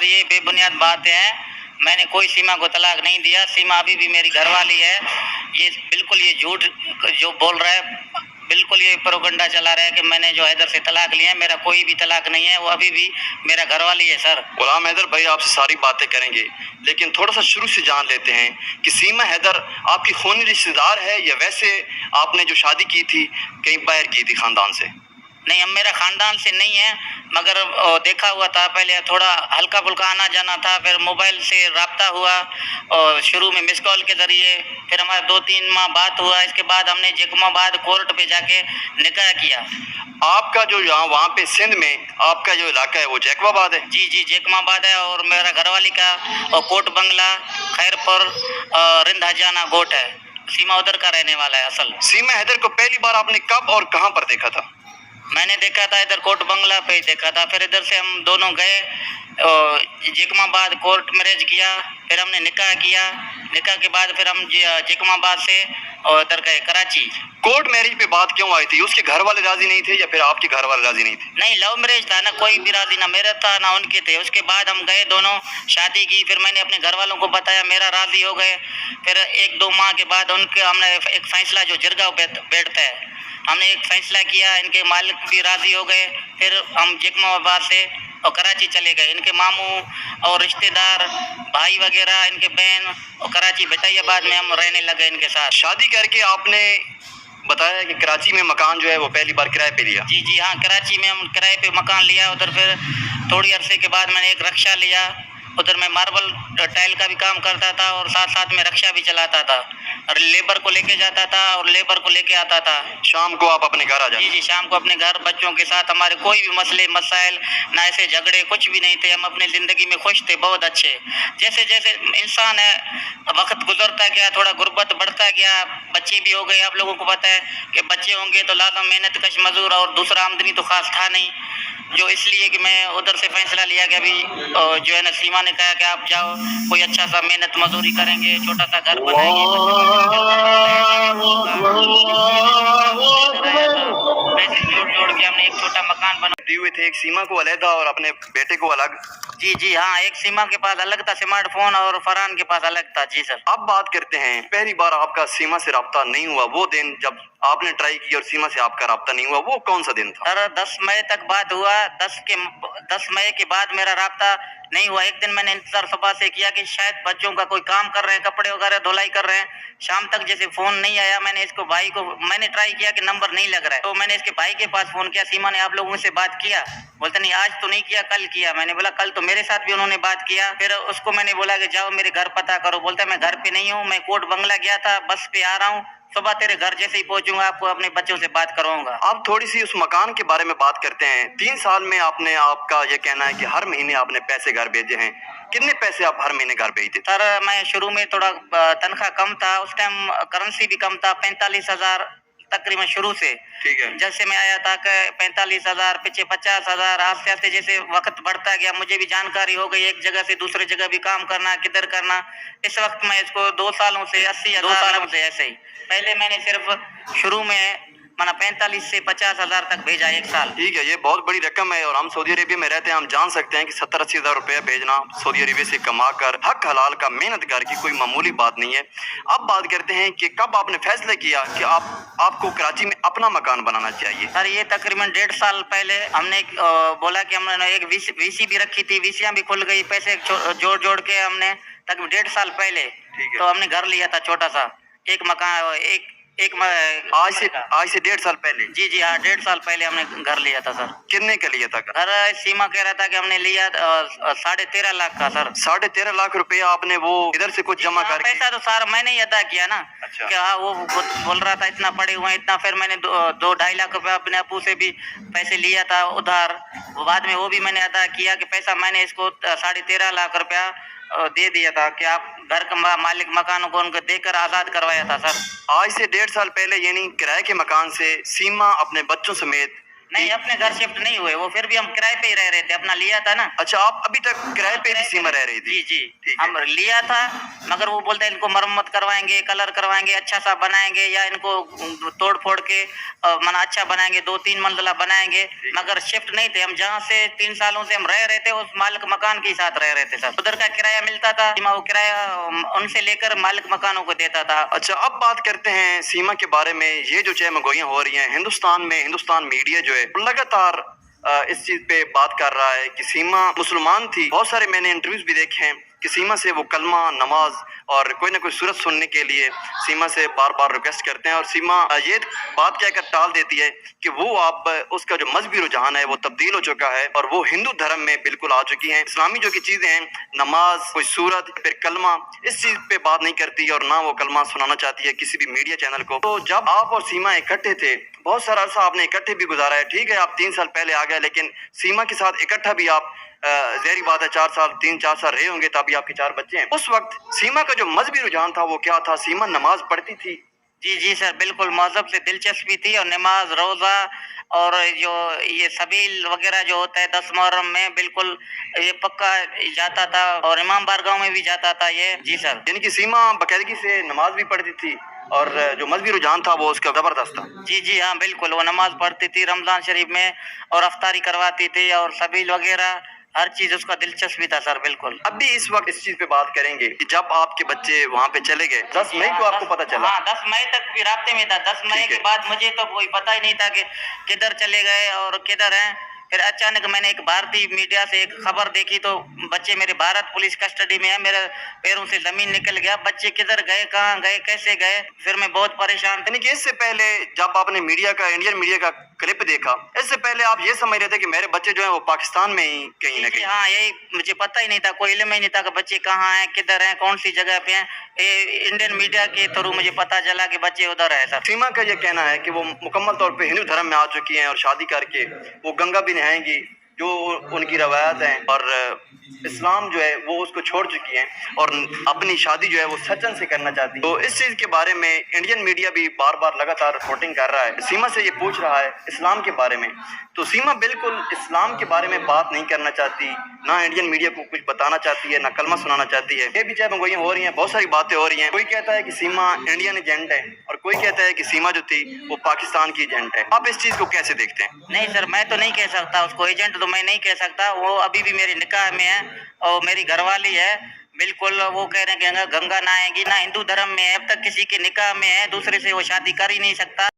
Sir ये बेबुनियाद बातें हैं। मैंने कोई सीमा को तलाक नहीं दिया। सीमा अभी भी मेरी घरवाली है। ये बिल्कुल ये झूठ जो बोल रहा है, बिल्कुल ये प्रोपगंडा चला रहा है कि मैंने जो हैदर से तलाक लिया है। मेरा कोई भी तलाक नहीं है, वो अभी भी मेरा घरवाली है सर। गुलाम हैदर भाई आपसे सारी बातें करेंगे, लेकिन थोड़ा सा शुरू से जान लेते हैं कि सीमा हैदर आपकी खूनी रिश्तेदार है या वैसे आपने जो शादी की थी कहीं बाहर की थी खानदान से? नहीं, हम मेरा खानदान से नहीं है, मगर देखा हुआ था। पहले थोड़ा हल्का फुल्का आना जाना था, फिर मोबाइल से रब्ता हुआ और शुरू में मिस कॉल के ज़रिए, फिर हमारा 2-3 माह बात हुआ। इसके बाद हमने जैकमाबाद कोर्ट पे जाके निकाह किया। आपका जो यहाँ वहाँ पे सिंध में आपका जो इलाका है वो जैकबाबाद है? जी जी, जैकमाबाद है। और मेरा घरवाली का कोट बंगला खैरपुर रिंद हजाना गोट है। सीमा उधर का रहने वाला है असल। सीमा हैदर को पहली बार आपने कब और कहाँ पर देखा था? मैंने देखा था इधर कोट बंगला पे ही देखा था। फिर इधर से हम दोनों गए जैकमाबाद, कोर्ट मैरिज किया, फिर हमने निकाह किया। निकाह के बाद फिर हम जैकमाबाद से इधर गए कराची। कोर्ट मैरिज पे बात क्यों आई थी? उसके घर वाले राजी नहीं थे या फिर आपके घर वाले राजी नहीं थे? नहीं, लव मैरिज था ना, कोई भी राजी ना मेरा था ना उनके थे। उसके बाद हम गए दोनों, शादी की। फिर मैंने अपने घर वालों को बताया, मेरा राजी हो गए। फिर 1-2 माह के बाद उनके हमने एक फैसला जो जिरगा बैठता है, हमने एक फैसला किया। इनके मालिक भी राज़ी हो गए। फिर हम जैकमाबाद से और कराची चले गए। इनके मामू और रिश्तेदार भाई वगैरह, इनके बहन और कराची भटाइयाबाद में हम रहने लगे इनके साथ। शादी करके आपने बताया कि कराची में मकान जो है वो पहली बार किराए पे लिया? जी जी हाँ, कराची में हम किराए पे मकान लिया। उधर फिर थोड़ी अरसे के बाद मैंने एक रक्षा लिया। उधर मैं मार्बल टाइल का भी काम करता था और साथ साथ में रक्षा भी चलाता था और लेबर को लेके जाता था और लेबर को लेके आता था। शाम को आप अपने घर आ जाते? जी जी, शाम को अपने घर बच्चों के साथ। हमारे कोई भी मसले मसाइल ना, ऐसे झगड़े कुछ भी नहीं थे। हम अपने ज़िंदगी में खुश थे, बहुत अच्छे। जैसे जैसे इंसान है, वक्त गुजरता गया, थोड़ा गुर्बत बढ़ता गया, बच्चे भी हो गए। आप लोगों को पता है कि बच्चे होंगे तो लाजम मेहनत कश मजदूर और दूसरा आमदनी तो खास था नहीं, जो इसलिए कि मैं उधर से फैसला लिया कि अभी जो है ना, सीमा ने कहा कि आप जाओ, कोई अच्छा सा मेहनत मजदूरी करेंगे, छोटा सा घर बनाएंगे। पैसे जोड़ के हमने एक छोटा मकान बना दिए हुए थे, एक सीमा को अलग और अपने बेटे को अलग? जी जी हाँ, एक सीमा के पास अलग था स्मार्टफोन और फरहान के पास अलग था। जी सर। अब बात करते हैं, पहली बार आपका सीमा से राब्ता नहीं हुआ, वो दिन जब आपने ट्राई की और सीमा से आपका राब्ता नहीं हुआ, वो कौन सा दिन था? सर 10 मई तक बात हुआ। 10 मई के बाद मेरा राब्ता नहीं हुआ। एक दिन मैंने इंतजार सुबह से किया कि शायद बच्चों का कोई काम कर रहे हैं, कपड़े वगैरह धुलाई कर रहे हैं। शाम तक जैसे फोन नहीं आया, मैंने इसको भाई को मैंने ट्राई किया कि नंबर नहीं लग रहा है, तो मैंने इसके भाई के पास फोन किया। सीमा ने आप लोगों से बात किया? बोलते नहीं, आज तो नहीं किया, कल किया। मैंने बोला कल तो मेरे साथ भी उन्होंने बात किया। फिर उसको मैंने बोला कि जाओ मेरे घर पता करो। बोलता मैं घर पे नहीं हूँ, मैं कोट बंगला गया था, बस पे आ रहा हूँ, सुबह तेरे घर जैसे ही पहुंचूंगा आपको अपने बच्चों से बात करूंगा। अब थोड़ी सी उस मकान के बारे में बात करते हैं। 3 साल में आपने, आपका ये कहना है कि हर महीने आपने पैसे घर भेजे हैं, कितने पैसे आप हर महीने घर भेजते थे? सर मैं शुरू में थोड़ा तनख्वाह कम था, उस टाइम करेंसी भी कम था, 45,000 तकरीबन शुरू से। ठीक है। जैसे मैं आया था कि 45,000, पीछे 50,000, आस्ते आस्ते जैसे वक्त बढ़ता गया मुझे भी जानकारी हो गई, एक जगह से दूसरे जगह भी काम करना, किधर करना। इस वक्त मैं इसको 2 सालों से 80,000 से ऐसे ही। पहले मैंने सिर्फ शुरू में माना 45 से 50,000 तक भेजा एक साल। ठीक है, ये बहुत बड़ी रकम है और हम सऊदी अरेबिया में रहते हैं, हम जान सकते हैं कि 70-80 हज़ार रुपया भेजना सऊदी अरेबिया से कमा कर हक हलाल का मेहनत करके कोई मामूली बात नहीं है। अब बात करते हैं कि कब आपने फैसला किया कि आपको कराची में अपना मकान बनाना चाहिए? सर ये तकरीबन 1.5 साल पहले हमने बोला कि हमने एक वीसी भी रखी थी, वीसियां भी खुल गई, पैसे जोड़ के हमने तक 1.5 साल पहले तो हमने घर लिया था छोटा सा, एक मकान, आज से 1.5 साल पहले? जी जी हाँ, 1.5 साल पहले हमने घर लिया था। सर कितने का लिया था घर? सीमा कह रहा था कि हमने लिया 13.5 लाख का। सर 13.5 लाख रुपया आपने वो इधर से कुछ जमा करके? पैसा तो सारा मैंने ही अदा किया ना। अच्छा। कि हाँ, वो बोल रहा था इतना पड़े हुए हैं इतना, फिर मैंने 2-2.5 लाख रुपया अपने अबू से भी पैसे लिया था उधार, बाद में वो भी मैंने अदा किया कि पैसा मैंने इसको 13.5 लाख रुपया दे दिया था कि आप घर का मालिक मकानों को उनको देकर आज़ाद करवाया था। सर आज से 1.5 साल पहले यानी किराए के मकान से सीमा अपने बच्चों समेत नहीं, अपने घर शिफ्ट नहीं हुए, वो फिर भी हम किराए पे ही रह रहे थे, अपना लिया था ना। अच्छा, आप अभी तक किराए पे भी सीमा रह रही थी? जी जी, ठीक है। हम लिया था, मगर वो बोलते हैं इनको मरम्मत करवाएंगे, कलर करवाएंगे, अच्छा सा बनाएंगे, या इनको तोड़ फोड़ के मना अच्छा बनाएंगे, 2-3 मंजिला बनाएंगे, मगर शिफ्ट नहीं थे हम। जहाँ से 3 सालों से हम रह रहे थे, उस मालिक मकान के साथ रह रहे थे सर। उधर का किराया मिलता था, सीमा वो किराया उनसे लेकर मालिक मकानों को देता था। अच्छा, अब बात करते हैं सीमा के बारे में। ये जो चहमगोइयाँ हो रही हैं हिंदुस्तान में, हिंदुस्तान मीडिया जो है लगातार इस चीज पे बात कर रहा है कि सीमा मुसलमान थी। बहुत सारे मैंने इंटरव्यूज भी देखे हैं कि सीमा से वो कलमा, नमाज और कोई ना कोई सूरत सुनने के लिए सीमा से बार बार रिक्वेस्ट करते हैं, और सीमा ये बात कहकर टाल देती है कि वो आप उसका जो मजहबी रुझान है वो तब्दील हो चुका है और वो हिंदू धर्म में बिल्कुल आ चुकी हैं। इस्लामी जो की चीजें हैं, नमाज, कोई सूरत, फिर कलमा, इस चीज पे बात नहीं करती और ना वो कलमा सुनाना चाहती है किसी भी मीडिया चैनल को। तो जब आप और सीमा इकट्ठे थे, बहुत सारा अरसा आपने इकट्ठे भी गुजारा है, ठीक है आप 3 साल पहले आ गए, लेकिन सीमा के साथ इकट्ठा भी आप ज़ाहिर बात है 3-4 साल रहे होंगे, तभी आपके 4 बच्चे हैं। उस वक्त सीमा का जो मजहबी रुझान था वो क्या था? सीमा नमाज पढ़ती थी? जी जी सर, बिल्कुल मजहब से दिलचस्पी थी, और नमाज, रोज़ा और जो ये सबील वगैरह जो होता है 10 मुहर्रम में, बिल्कुल ये पक्का जाता था, और इमाम बारगाह में भी जाता था ये। जी सर। यानी कि सीमा बाकायदगी से नमाज भी पढ़ती थी और जो मजहबी रुझान था वो उसका जबरदस्त था। जी जी हाँ, बिल्कुल वो नमाज पढ़ती थी रमजान शरीफ में, और अफ्तारी करवाती थी, और सबील वगैरह हर चीज उसका दिलचस्पी था सर। बिल्कुल। अब भी इस वक्त इस चीज पे बात करेंगे कि जब आपके बच्चे वहाँ पे चले गए 10 मई को आपको पता चला? हाँ, 10 मई तक भी रास्ते में था। 10 मई के बाद मुझे तो कोई पता ही नहीं था कि किधर चले गए और किधर हैं। फिर अचानक मैंने एक भारतीय मीडिया से एक खबर देखी, तो बच्चे मेरे भारत पुलिस कस्टडी में है, मेरे पैरों से जमीन निकल गया। बच्चे किधर गए, कहाँ गए, कैसे गए, फिर मैं बहुत परेशान। यानी कि इससे पहले जब आपने मीडिया का, इंडियन मीडिया का क्लिप देखा, इससे पहले आप ये समझ रहे थे कि मेरे बच्चे जो है वो पाकिस्तान में ही कहीं ना कहीं? हाँ, यही मुझे पता ही नहीं था, कोई इल्म ही नहीं था कि बच्चे कहाँ हैं, किधर हैं, कौन सी जगह पे हैं। इंडियन मीडिया के थ्रू मुझे पता चला कि बच्चे उधर है सर। सीमा का ये कहना है कि वो मुकम्मल तौर पे हिंदू धर्म में आ चुकी हैं और शादी करके वो गंगा भी नहाएंगी, जो उनकी रवायत हैं, और इस्लाम जो है वो उसको छोड़ चुकी हैं और अपनी शादी जो है वो सचन से करना चाहती है। तो इस चीज़ के बारे में इंडियन मीडिया भी बार बार लगातार रिपोर्टिंग कर रहा है। सीमा से ये पूछ रहा है इस्लाम के बारे में, तो सीमा बिल्कुल इस्लाम के बारे में बात नहीं करना चाहती, ना इंडियन मीडिया को कुछ बताना चाहती है, ना कलमा सुनाना चाहती है। ये भी चहमगोइयाँ हो रही हैं, बहुत सारी बातें हो रही हैं। कोई कहता है कि सीमा इंडियन एजेंट है और कोई कहता है कि सीमा जो थी वो पाकिस्तान की एजेंट है। आप इस चीज़ को कैसे देखते हैं? नहीं सर, मैं तो नहीं कह सकता उसको एजेंट, तो मैं नहीं कह सकता। वो अभी भी मेरे निकाह में है और मेरी घरवाली है। बिल्कुल वो कह रहे हैं कि गंगा नहाएगी, ना हिंदू धर्म में है, अब तक किसी के निकाह में है, दूसरे से वो शादी कर ही नहीं सकता।